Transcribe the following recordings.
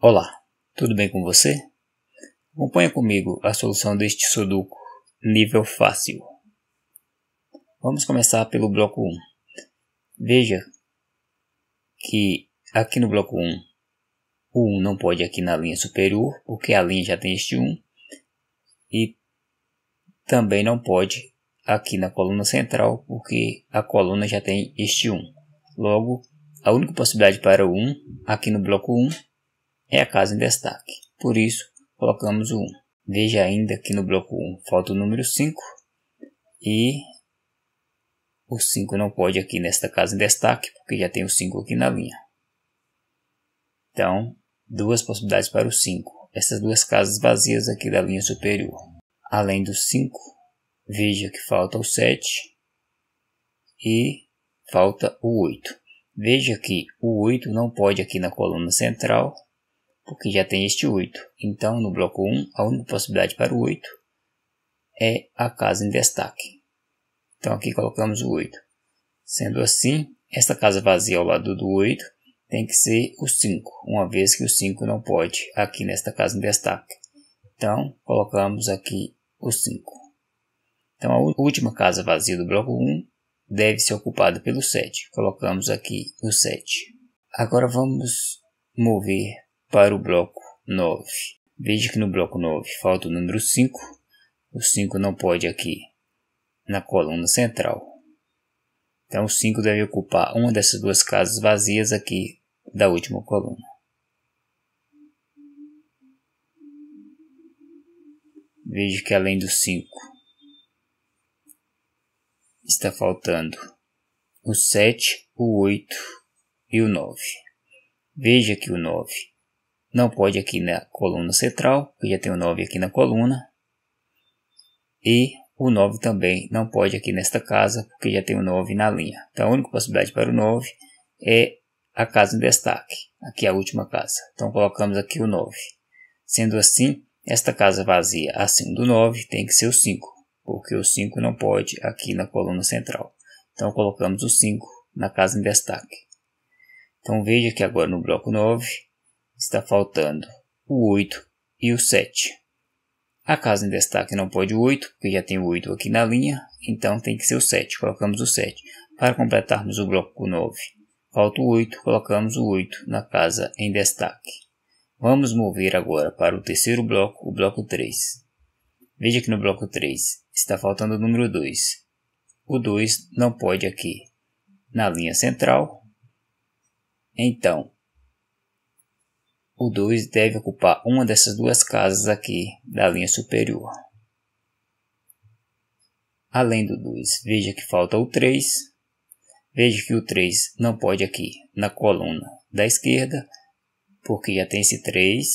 Olá, tudo bem com você? Acompanhe comigo a solução deste Sudoku nível fácil. Vamos começar pelo bloco 1. Veja que aqui no bloco 1, o 1 não pode aqui na linha superior, porque a linha já tem este 1. E também não pode aqui na coluna central, porque a coluna já tem este 1. Logo, a única possibilidade para o 1 aqui no bloco 1 é a casa em destaque. Por isso, colocamos o 1. Veja ainda que no bloco 1 falta o número 5. E o 5 não pode aqui nesta casa em destaque, porque já tem o 5 aqui na linha. Então, duas possibilidades para o 5. Essas duas casas vazias aqui da linha superior. Além do 5, veja que falta o 7 e falta o 8. Veja que o 8 não pode aqui na coluna central, porque já tem este 8. Então, no bloco 1, a única possibilidade para o 8 é a casa em destaque. Então, aqui colocamos o 8. Sendo assim, esta casa vazia ao lado do 8 tem que ser o 5, uma vez que o 5 não pode aqui nesta casa em destaque. Então, colocamos aqui o 5. Então, a última casa vazia do bloco 1 deve ser ocupada pelo 7. Colocamos aqui o 7. Agora vamos mover para o bloco 9. Veja que no bloco 9 falta o número 5. O 5 não pode aqui na coluna central. Então o 5 deve ocupar uma dessas duas casas vazias aqui da última coluna. Veja que além do 5 está faltando o 7, o 8 e o 9. Veja que o 9 não pode aqui na coluna central, porque já tem o 9 aqui na coluna. E o 9 também não pode aqui nesta casa, porque já tem o 9 na linha. Então a única possibilidade para o 9 é a casa em destaque. Aqui é a última casa. Então colocamos aqui o 9. Sendo assim, esta casa vazia acima do 9 tem que ser o 5, porque o 5 não pode aqui na coluna central. Então colocamos o 5 na casa em destaque. Então veja que agora no bloco 9 está faltando o 8 e o 7. A casa em destaque não pode o 8, porque já tem o 8 aqui na linha, então tem que ser o 7. Colocamos o 7. Para completarmos o bloco 9, falta o 8, colocamos o 8 na casa em destaque. Vamos mover agora para o terceiro bloco, o bloco 3. Veja que no bloco 3 está faltando o número 2. O 2 não pode aqui na linha central, então o 2 deve ocupar uma dessas duas casas aqui da linha superior. Além do 2, veja que falta o 3. Veja que o 3 não pode aqui na coluna da esquerda, porque já tem esse 3.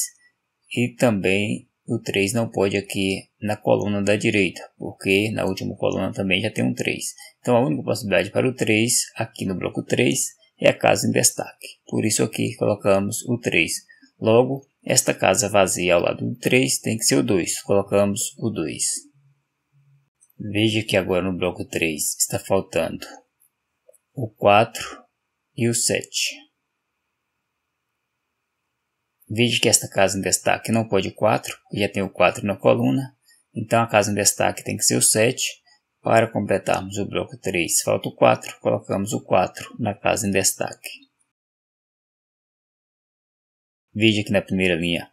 E também o 3 não pode aqui na coluna da direita, porque na última coluna também já tem um 3. Então a única possibilidade para o 3 aqui no bloco 3 é a casa em destaque. Por isso aqui colocamos o 3. Logo, esta casa vazia ao lado do 3 tem que ser o 2. Colocamos o 2. Veja que agora no bloco 3 está faltando o 4 e o 7. Veja que esta casa em destaque não pode o 4, porque já tem o 4 na coluna. Então a casa em destaque tem que ser o 7. Para completarmos o bloco 3, falta o 4. Colocamos o 4 na casa em destaque. Veja que na primeira linha,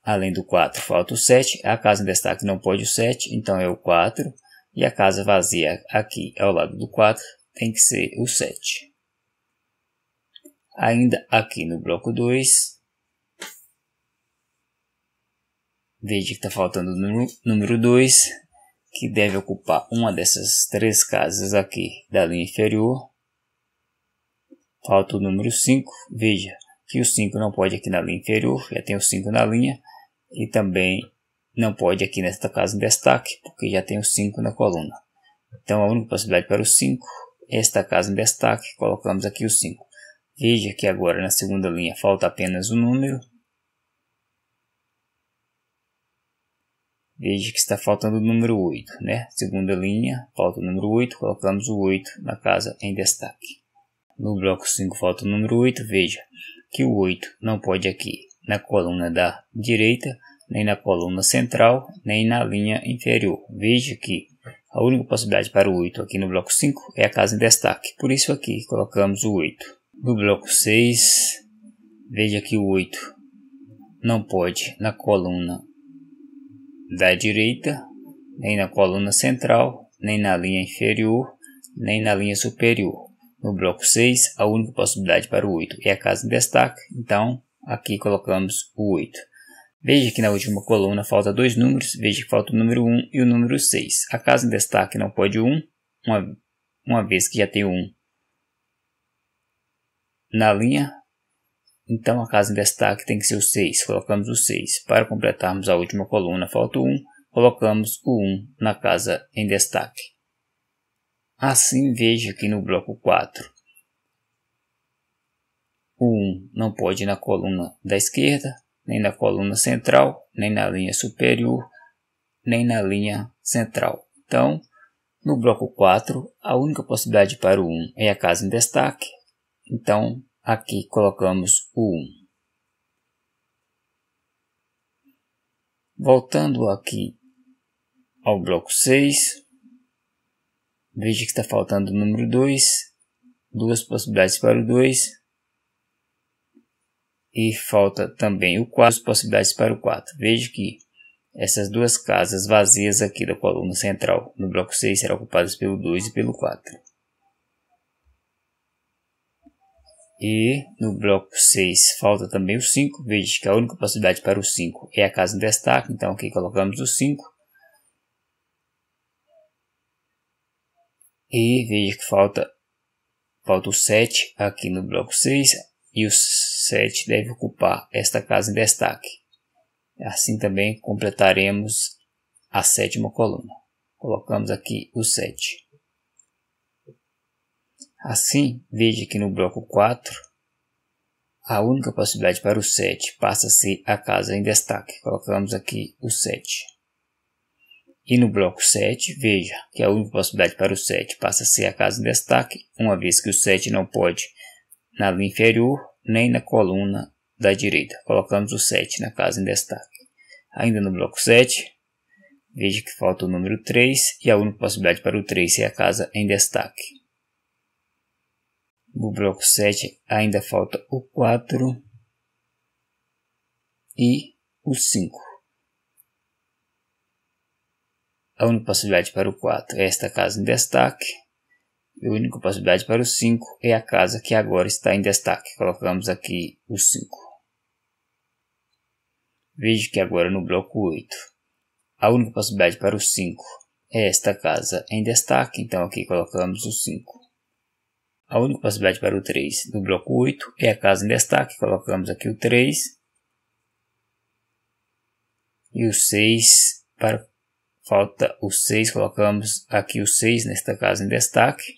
além do 4, falta o 7. A casa em destaque não pode o 7, então é o 4. E a casa vazia aqui ao lado do 4 tem que ser o 7. Ainda aqui no bloco 2, veja que está faltando o número 2, que deve ocupar uma dessas três casas aqui da linha inferior. Falta o número 5, veja que o 5 não pode aqui na linha inferior, já tem o 5 na linha, e também não pode aqui nesta casa em destaque, porque já tem o 5 na coluna. Então a única possibilidade para o 5 é esta casa em destaque, colocamos aqui o 5. Veja que agora na segunda linha falta apenas um número. Veja que está faltando o número 8, né? Segunda linha, falta o número 8, colocamos o 8 na casa em destaque. No bloco 5 falta o número 8, veja que o 8 não pode aqui na coluna da direita, nem na coluna central, nem na linha inferior. Veja que a única possibilidade para o 8 aqui no bloco 5 é a casa em destaque. Por isso aqui colocamos o 8. No bloco 6, veja que o 8 não pode na coluna da direita, nem na coluna central, nem na linha inferior, nem na linha superior. No bloco 6, a única possibilidade para o 8 é a casa em destaque, então aqui colocamos o 8. Veja que na última coluna falta dois números, veja que falta o número 1 e o número 6. A casa em destaque não pode o 1, uma vez que já tem o 1 na linha, então a casa em destaque tem que ser o 6, colocamos o 6. Para completarmos a última coluna falta o 1, colocamos o 1 na casa em destaque. Assim, veja que no bloco 4, o 1 não pode ir na coluna da esquerda, nem na coluna central, nem na linha superior, nem na linha central. Então, no bloco 4, a única possibilidade para o 1 é a casa em destaque. Então, aqui colocamos o 1. Voltando aqui ao bloco 6, veja que está faltando o número 2, duas possibilidades para o 2. E falta também o 4, duas possibilidades para o 4. Veja que essas duas casas vazias aqui da coluna central no bloco 6 serão ocupadas pelo 2 e pelo 4. E no bloco 6 falta também o 5. Veja que a única possibilidade para o 5 é a casa em destaque. Então aqui colocamos o 5. E veja que falta o 7 aqui no bloco 6. E o 7 deve ocupar esta casa em destaque. Assim também completaremos a sétima coluna. Colocamos aqui o 7. Assim, veja que no bloco 4, a única possibilidade para o 7 passa a ser a casa em destaque. Colocamos aqui o 7. E no bloco 7, veja que a única possibilidade para o 7 passa a ser a casa em destaque, uma vez que o 7 não pode na linha inferior, nem na coluna da direita. Colocamos o 7 na casa em destaque. Ainda no bloco 7, veja que falta o número 3 e a única possibilidade para o 3 é a casa em destaque. No bloco 7 ainda falta o 4 e o 5. A única possibilidade para o 4 é esta casa em destaque. E a única possibilidade para o 5 é a casa que agora está em destaque. Colocamos aqui o 5. Veja que agora no bloco 8, a única possibilidade para o 5 é esta casa em destaque. Então aqui colocamos o 5. A única possibilidade para o 3 no bloco 8 é a casa em destaque. Colocamos aqui o 3. E o 6, falta o 6, colocamos aqui o 6 nesta casa em destaque.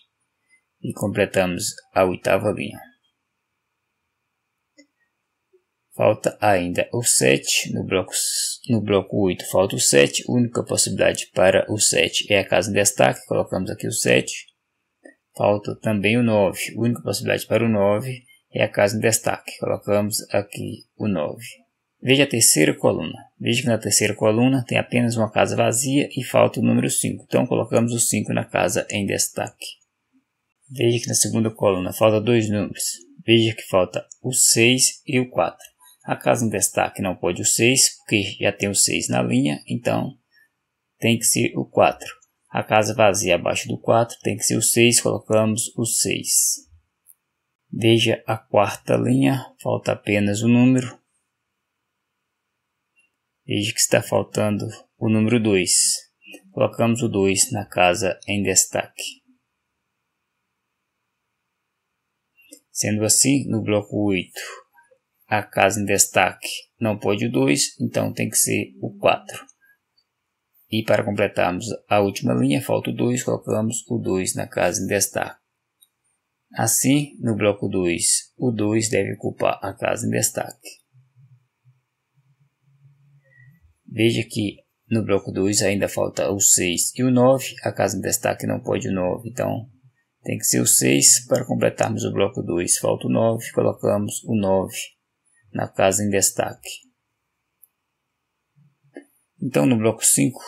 E completamos a oitava linha. Falta ainda o 7. No bloco 8 falta o 7. A única possibilidade para o 7 é a casa em destaque. Colocamos aqui o 7. Falta também o 9. A única possibilidade para o 9 é a casa em destaque. Colocamos aqui o 9. Veja a terceira coluna. Veja que na terceira coluna tem apenas uma casa vazia e falta o número 5. Então colocamos o 5 na casa em destaque. Veja que na segunda coluna falta dois números. Veja que falta o 6 e o 4. A casa em destaque não pode o 6, porque já tem o 6 na linha, então tem que ser o 4. A casa vazia abaixo do 4 tem que ser o 6, colocamos o 6. Veja a quarta linha, falta apenas o número. Veja que está faltando o número 2. Colocamos o 2 na casa em destaque. Sendo assim, no bloco 8, a casa em destaque não pode o 2, então tem que ser o 4. E para completarmos a última linha, falta o 2, colocamos o 2 na casa em destaque. Assim, no bloco 2, o 2 deve ocupar a casa em destaque. Veja que no bloco 2 ainda falta o 6 e o 9, a casa em destaque não pode o 9, então tem que ser o 6 para completarmos o bloco 2. Falta o 9, colocamos o 9 na casa em destaque. Então no bloco 5,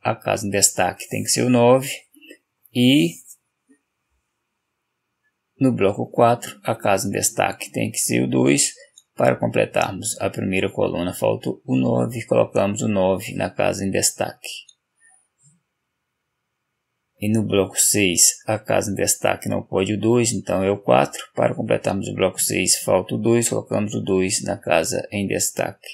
a casa em destaque tem que ser o 9 e no bloco 4, a casa em destaque tem que ser o 2. Para completarmos a primeira coluna, falta o 9 e colocamos o 9 na casa em destaque. E no bloco 6, a casa em destaque não pode o 2, então é o 4. Para completarmos o bloco 6, falta o 2, colocamos o 2 na casa em destaque.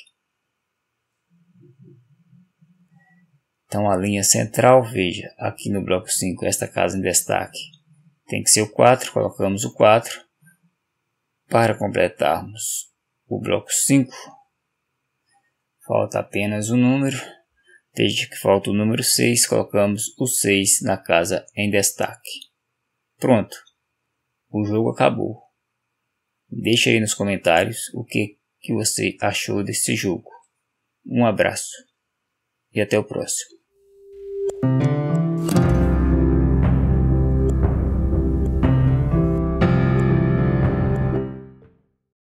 Então a linha central, veja, aqui no bloco 5, esta casa em destaque tem que ser o 4, colocamos o 4. Para completarmos o bloco 5, falta apenas um número. Veja que falta o número 6, colocamos o 6 na casa em destaque. Pronto, o jogo acabou. Deixe aí nos comentários o que você achou desse jogo. Um abraço e até o próximo.